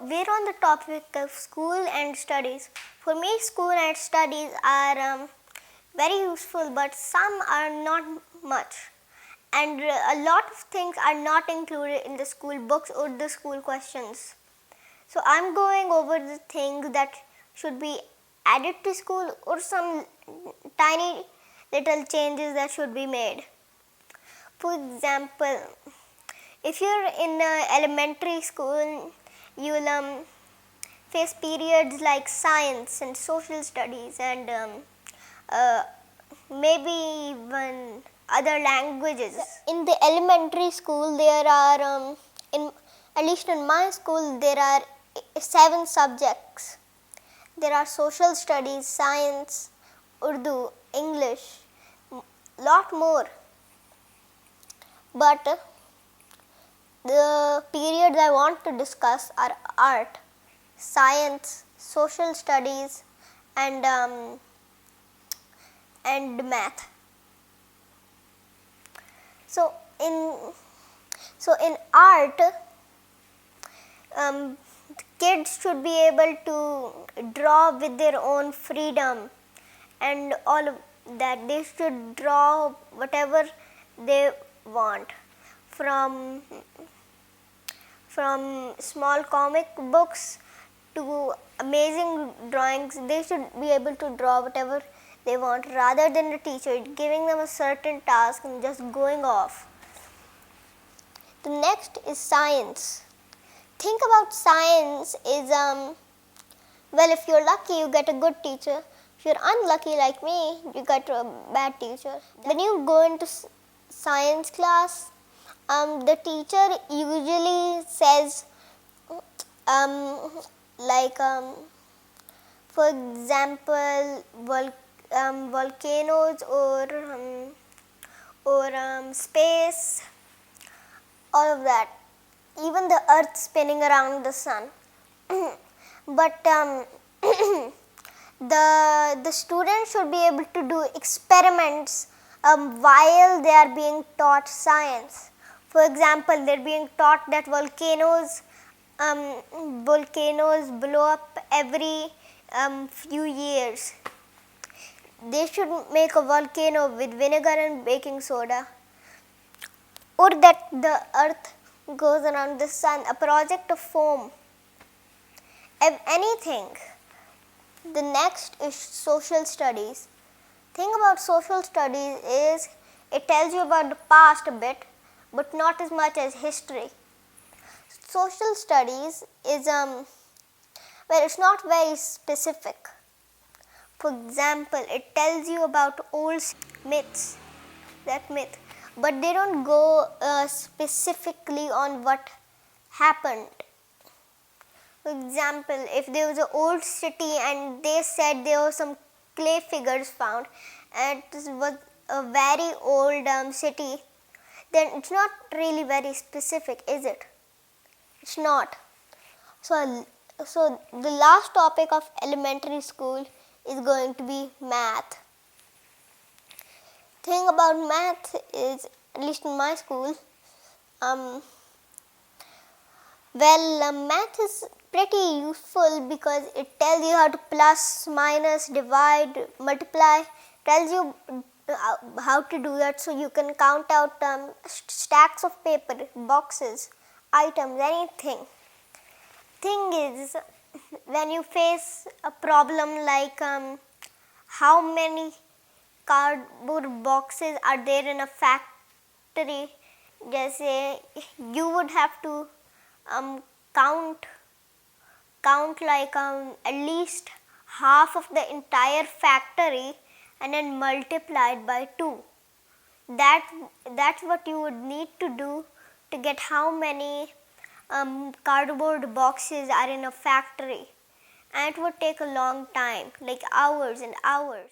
we're on the topic of school and studies. For me, school and studies are very useful, but some are not much. And a lot of things are not included in the school books or the school questions. So I'm going over the things that should be added to school or some tiny little changes that should be made. For example, if you're in elementary school, you'll face periods like science and social studies and maybe even other languages. In the elementary school, there are, at least in my school, there are 7 subjects. There are social studies, science, Urdu, English, lot more. But the periods I want to discuss are art, science, social studies, and math. So in art, kids should be able to draw with their own freedom and all of that. They should draw whatever they want, from small comic books to amazing drawings. They should be able to draw whatever they want rather than the teacher giving them a certain task and just going off. The next is science. Think about science is, well, if you're lucky, you get a good teacher. If you're unlucky like me, you get a bad teacher. When you go into science class, the teacher usually says, for example, volcanoes or space, all of that, even the earth spinning around the sun. But the students should be able to do experiments while they are being taught science. For example, they're being taught that volcanoes blow up every few years. They should make a volcano with vinegar and baking soda, or that the earth goes around the sun, a project of foam, anything. The next is social studies. Thing about social studies is it tells you about the past a bit, but not as much as history. Social studies is, well, it's not very specific. For example, it tells you about old myths, but they don't go specifically on what happened. For example, if there was an old city and they said there were some clay figures found and it was a very old city, then it's not really very specific, is it? It's not. So the last topic of elementary school is going to be math. Thing about math is, at least in my school, math is pretty useful because it tells you how to plus, minus, divide, multiply. Tells you how to do that, so you can count out stacks of paper, boxes, items, anything. Thing is, when you face a problem like how many cardboard boxes are there in a factory, जैसे you would have to count like at least half of the entire factory and then multiply it by 2. That's what you would need to do to get how many cardboard boxes are in a factory, and it would take a long time, like hours and hours.